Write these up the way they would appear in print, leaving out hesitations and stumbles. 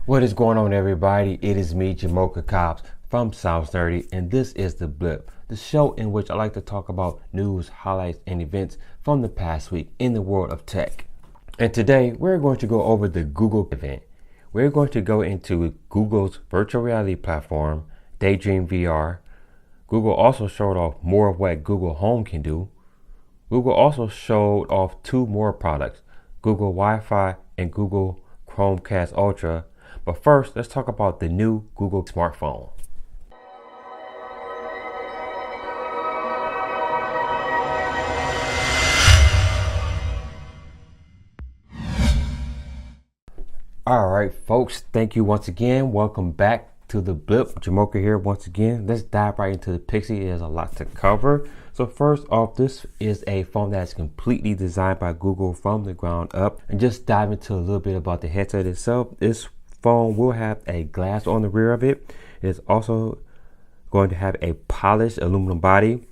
What is going on, everybody? It is me, Chomecast from Sounds Nerdy, and this is The Blip, the show in which I like to talk about news, highlights, and events from the past week in the world of tech. And today, we're going to go over the Google event. We're going to go into Google's virtual reality platform, Daydream VR. Google also showed off more of what Google Home can do. Google also showed off two more products, Google Wi-Fi and Google Chromecast Ultra. But first, let's talk about the new Google smartphone. All right, folks, thank you once again. Welcome back to The Blip. Jamoka here once again. Let's dive right into the Pixie. There's a lot to cover. So first off, this is a phone that's completely designed by Google from the ground up. And just dive into a little bit about the headset itself. This phone will have a glass on the rear of it. It's also going to have a polished aluminum body.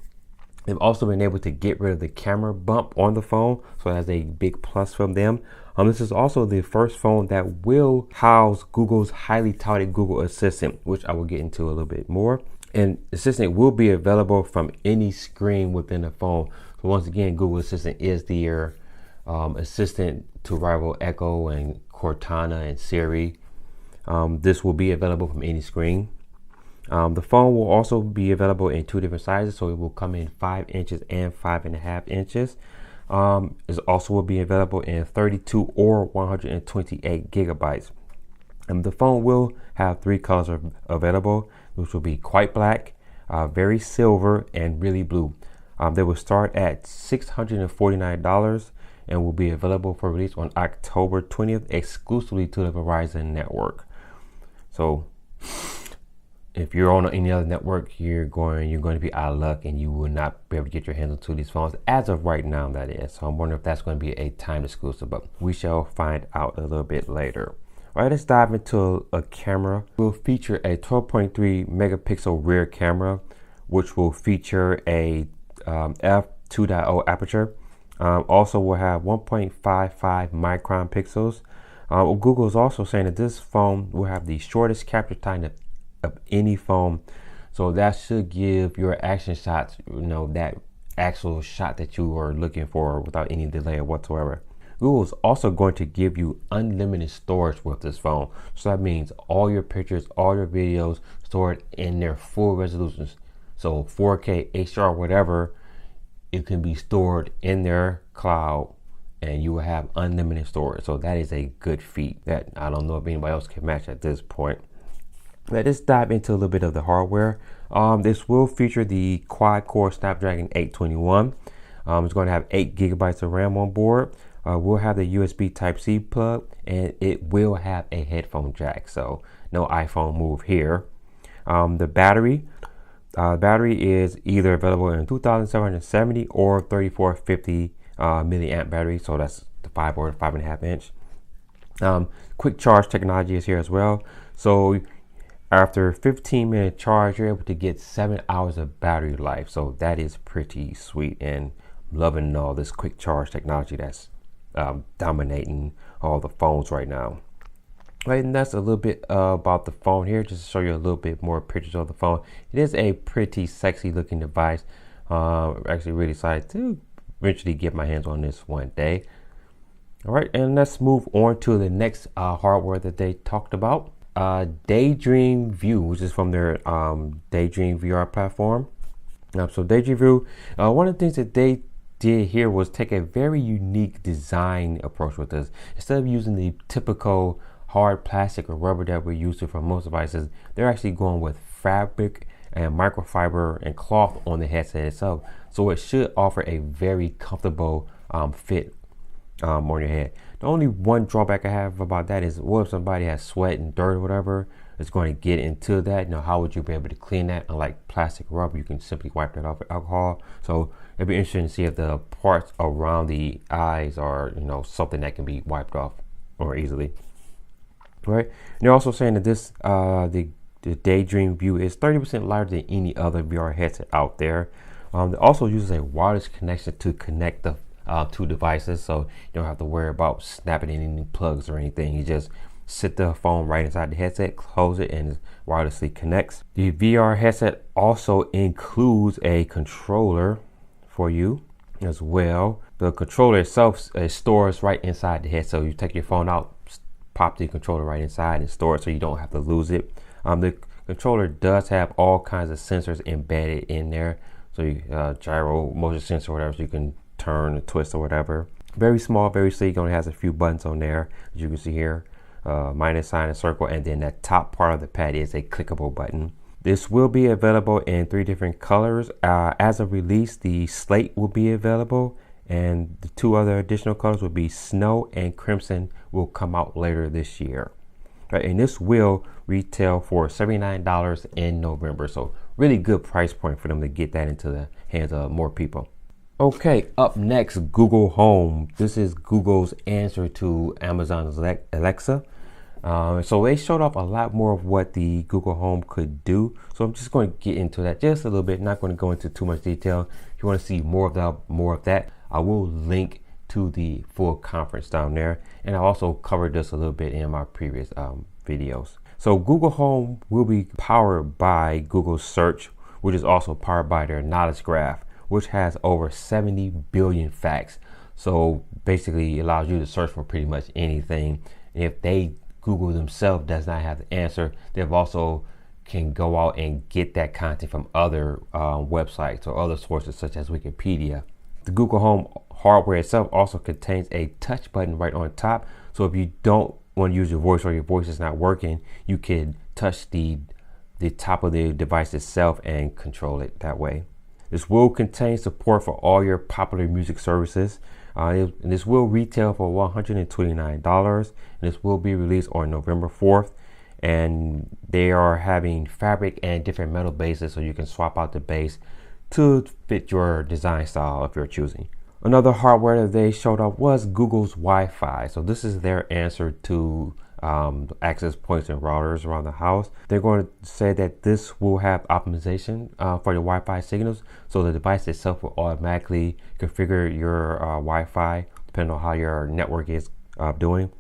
They've also been able to get rid of the camera bump on the phone, so that's a big plus from them. This is also the first phone that will house Google's highly touted Google Assistant, which I will get into a little bit more. And Assistant will be available from any screen within the phone. So once again, Google Assistant is their assistant to rival Echo and Cortana and Siri. This will be available from any screen. The phone will also be available in two different sizes, so it will come in 5 inches and 5.5 inches. It also will be available in 32 or 128 gigabytes. The phone will have 3 colors available, which will be quite black, very silver, and really blue. They will start at $649 and will be available for release on October 20th exclusively to the Verizon network. So if you're on any other network, you're going to be out of luck and you will not be able to get your hands on these phones as of right now, that is. So I'm wondering if that's going to be a time exclusive, but we shall find out a little bit later. All right, let's dive into a camera. We'll feature a 12.3 megapixel rear camera, which will feature a f2.0 aperture. Also will have 1.55 micron pixels. Google is also saying that this phone will have the shortest capture time of any phone, so that should give your action shots, that actual shot that you are looking for without any delay whatsoever. Google is also going to give you unlimited storage with this phone, so that means all your pictures, all your videos stored in their full resolutions. So 4K, HDR, whatever, it can be stored in their cloud and you will have unlimited storage. So that is a good feat that I don't know if anybody else can match at this point. Let's dive into a little bit of the hardware. This will feature the quad-core Snapdragon 821. It's going to have 8 gigabytes of RAM on board. We'll have the USB Type-C plug, and it will have a headphone jack, so no iPhone move here. The battery is either available in 2770 or 3450 milliamp battery, so that's the 5 or 5.5 inch. Quick charge technology is here as well. So after 15-minute charge, you're able to get 7 hours of battery life. So that is pretty sweet, and loving all this quick charge technology that's dominating all the phones right now. Right, and that's a little bit about the phone here, just to show you a little bit more pictures of the phone. It is a pretty sexy looking device. Actually really excited to eventually get my hands on this one day. All right, and let's move on to the next hardware that they talked about. Daydream View, which is from their Daydream VR platform. So Daydream View, one of the things that they did here was take a very unique design approach with this. Instead of using the typical hard plastic or rubber that we're used to for most devices, they're actually going with fabric and microfiber and cloth on the headset itself. So it should offer a very comfortable fit on your head. The only one drawback I have about that is, what if somebody has sweat and dirt or whatever? It's going to get into that. How would you be able to clean that? Unlike plastic rubber, you can simply wipe that off with alcohol. So it'd be interesting to see if the parts around the eyes are, something that can be wiped off more easily. Right? And they're also saying that this, the Daydream View is 30% lighter than any other VR headset out there. It also uses a wireless connection to connect the two devices, so you don't have to worry about snapping in any plugs or anything. You just sit the phone right inside the headset, close it, and it wirelessly connects. The VR headset also includes a controller for you as well. The controller itself stores right inside the head, so you take your phone out, pop the controller right inside and store it so you don't have to lose it. The controller does have all kinds of sensors embedded in there, so you gyro, motion sensor, whatever, so you can turn and twist or whatever. Very small, very sleek. Only has a few buttons on there, as you can see here, minus sign and circle, and then that top part of the pad is a clickable button. This will be available in 3 different colors. As of release, the slate will be available, and the 2 other additional colors will be snow and crimson, will come out later this year. Right, and this will retail for $79 in November. So really good price point for them to get that into the hands of more people. Okay, up next, Google Home. This is Google's answer to Amazon's Alexa. So they showed off a lot more of what the Google Home could do. So I'm just going to get into that just a little bit. Not going to go into too much detail. If you want to see more of that, I will link to the full conference down there. And I also covered this a little bit in my previous videos. So Google Home will be powered by Google Search, which is also powered by their Knowledge Graph, which has over 70 billion facts. So basically it allows you to search for pretty much anything. And if Google themselves does not have the answer, they've also can go out and get that content from other websites or other sources such as Wikipedia. The Google Home hardware itself also contains a touch button right on top. So if you don't want to use your voice or your voice is not working, you can touch the top of the device itself and control it that way. This will contain support for all your popular music services. And this will retail for $129, and this will be released on November 4th. And they are having fabric and different metal bases, so you can swap out the base to fit your design style if you're choosing. Another hardware that they showed off was Google's Wi-Fi. So this is their answer to access points and routers around the house. They're going to say that this will have optimization for the Wi-Fi signals, so the device itself will automatically configure your Wi-Fi depending on how your network is doing.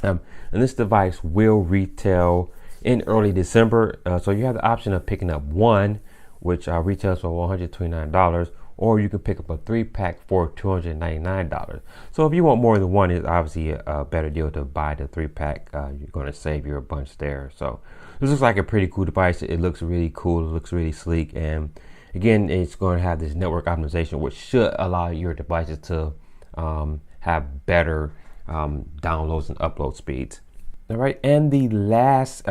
And this device will retail in early December, so you have the option of picking up one, which retails for $129, or you can pick up a 3-pack for $299. So if you want more than one, it's obviously a better deal to buy the 3-pack. You're going to save you a bunch there. So this looks like a pretty cool device. It looks really cool. It looks really sleek. And again, it's going to have this network optimization, which should allow your devices to have better downloads and upload speeds. All right, and the last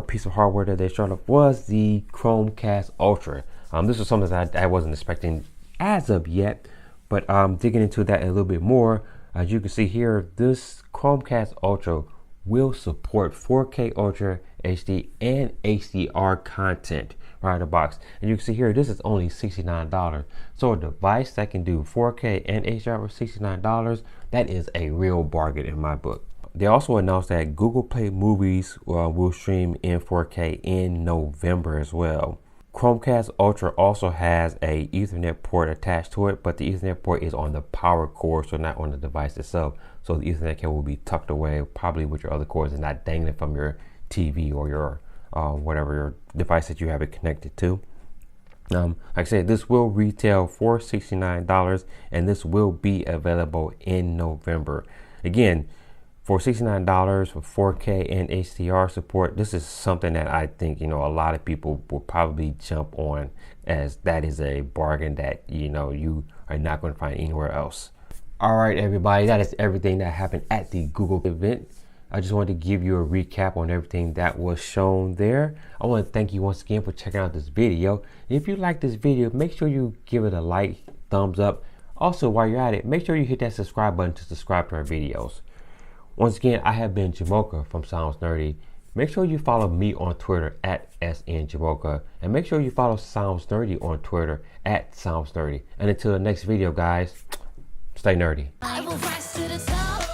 piece of hardware that they showed up was the Chromecast Ultra. This was something that I wasn't expecting as of yet, but digging into that a little bit more, as you can see here, this Chromecast Ultra will support 4K Ultra HD and HDR content right out of the box. And you can see here, this is only $69. So a device that can do 4K and HDR for $69, that is a real bargain in my book. They also announced that Google Play Movies will stream in 4K in November as well. Chromecast Ultra also has a Ethernet port attached to it, but the Ethernet port is on the power cord, so not on the device itself. So the Ethernet cable will be tucked away, probably with your other cords, and not dangling from your TV or your whatever your device that you have it connected to. Like I said, this will retail for $69, and this will be available in November. Again, for $69 for 4K and HDR support, this is something that I think, a lot of people will probably jump on, as that is a bargain that, you are not going to find anywhere else. All right, everybody, that is everything that happened at the Google event. I just wanted to give you a recap on everything that was shown there. I want to thank you once again for checking out this video. If you like this video, make sure you give it a like, thumbs up. Also, while you're at it, make sure you hit that subscribe button to subscribe to our videos. Once again, I have been Jamocha from Sounds Nerdy. Make sure you follow me on Twitter at SNJamocha, and make sure you follow Sounds Nerdy on Twitter at Sounds Nerdy. And until the next video, guys, stay nerdy. I will rise to the top.